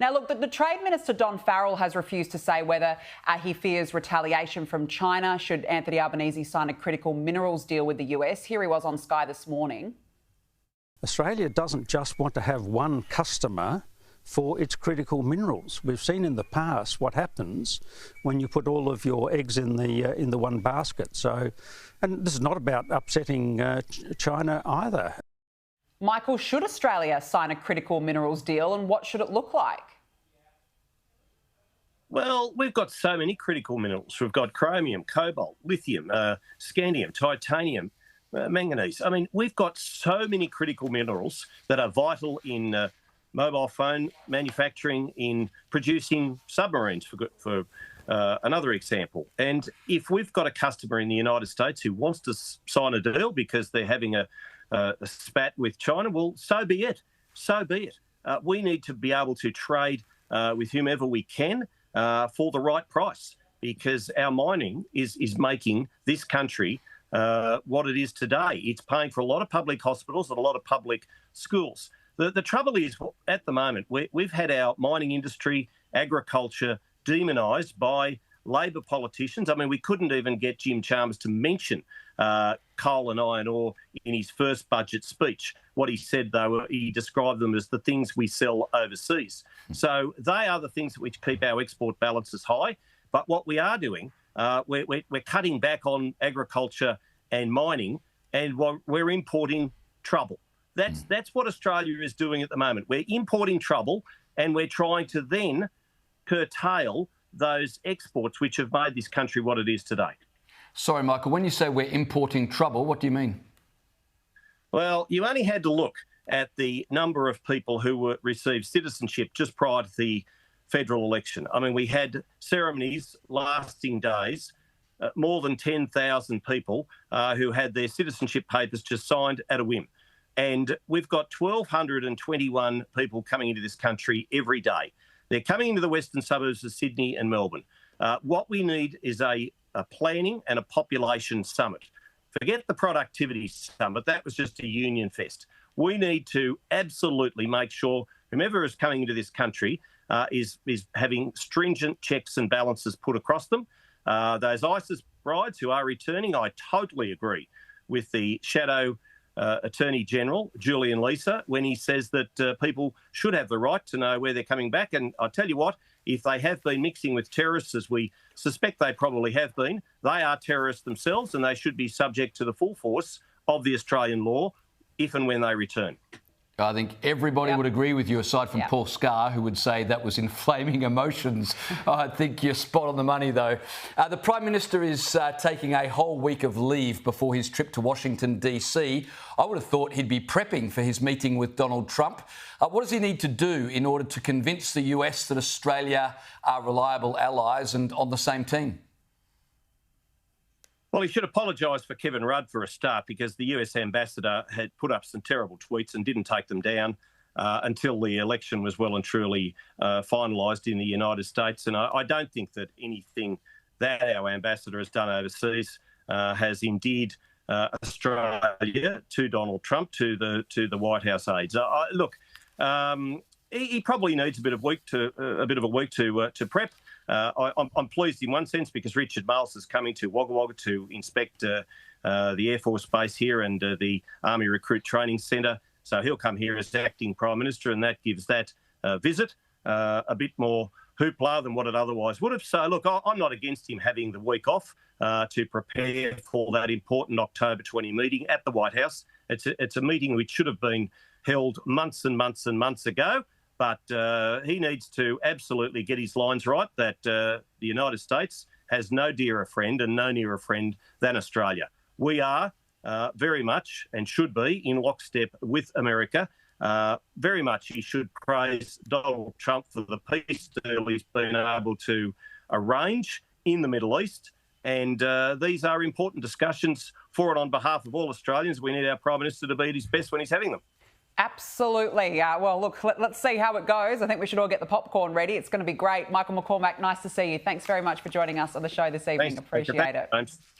Now, look, the Trade Minister, Don Farrell, has refused to say whether he fears retaliation from China should Anthony Albanese sign a critical minerals deal with the US. Here he was on Sky this morning. Australia doesn't just want to have one customer for its critical minerals. We've seen in the past what happens when you put all of your eggs in the one basket. So, and this is not about upsetting China either. Michael, should Australia sign a critical minerals deal, and what should it look like? Well, we've got so many critical minerals. We've got chromium, cobalt, lithium, scandium, titanium, manganese. I mean, we've got so many critical minerals that are vital in mobile phone manufacturing, in producing submarines, for another example. And if we've got a customer in the United States who wants to sign a deal because they're having a spat with China, well, so be it. So be it. We need to be able to trade with whomever we can for the right price, because our mining is making this country what it is today. It's paying for a lot of public hospitals and a lot of public schools. The trouble is, at the moment, we've had our mining industry, agriculture demonised by Labor politicians. I mean, we couldn't even get Jim Chalmers to mention coal and iron ore in his first budget speech. What he said, though, he described them as the things we sell overseas. So they are the things which keep our export balances high. But what we are doing, we're cutting back on agriculture and mining, and we're importing trouble. That's what Australia is doing at the moment. We're importing trouble, and we're trying to then curtail those exports which have made this country what it is today. Sorry, Michael, when you say we're importing trouble, what do you mean? Well, you only had to look at the number of people who received citizenship just prior to the federal election. I mean, we had ceremonies lasting days, more than 10,000 people who had their citizenship papers just signed at a whim. And we've got 1,221 people coming into this country every day. They're coming into the western suburbs of Sydney and Melbourne. What we need is a planning and a population summit. Forget the productivity summit. That was just a union fest. We need to absolutely make sure whomever is coming into this country is having stringent checks and balances put across them. Those ISIS brides who are returning, I totally agree with the shadow Attorney General, Julian Leeser, when he says that people should have the right to know where they're coming back. And I tell you what, if they have been mixing with terrorists, as we suspect they probably have been, they are terrorists themselves, and they should be subject to the full force of the Australian law if and when they return. I think everybody would agree with you, aside from Paul Scar, who would say that was inflaming emotions. I think you're spot on the money, though. The Prime Minister is taking a whole week of leave before his trip to Washington, D.C. I would have thought he'd be prepping for his meeting with Donald Trump. What does he need to do in order to convince the US that Australia are reliable allies and on the same team? Well, he should apologise for Kevin Rudd for a start, because the US ambassador had put up some terrible tweets and didn't take them down until the election was well and truly finalised in the United States. And I don't think that anything that our ambassador has done overseas has endeared Australia to Donald Trump, to the White House aides. Look, he probably needs a bit of a week to prep. I'm pleased in one sense because Richard Marles is coming to Wagga Wagga to inspect the Air Force Base here and the Army Recruit Training Centre. So he'll come here as acting Prime Minister, and that gives that visit a bit more hoopla than what it otherwise would have. So, look, I'm not against him having the week off to prepare for that important October 20 meeting at the White House. It's a meeting which should have been held months and months and months ago. But he needs to absolutely get his lines right, that the United States has no dearer friend and no nearer friend than Australia. We are very much, and should be, in lockstep with America. Very much he should praise Donald Trump for the peace deal he's been able to arrange in the Middle East. And these are important discussions for and on behalf of all Australians. We need our Prime Minister to be at his best when he's having them. Absolutely. Well, look, let's see how it goes. I think we should all get the popcorn ready. It's going to be great. Michael McCormack, nice to see you. Thanks very much for joining us on the show this evening. Thanks. Appreciate it. Thanks.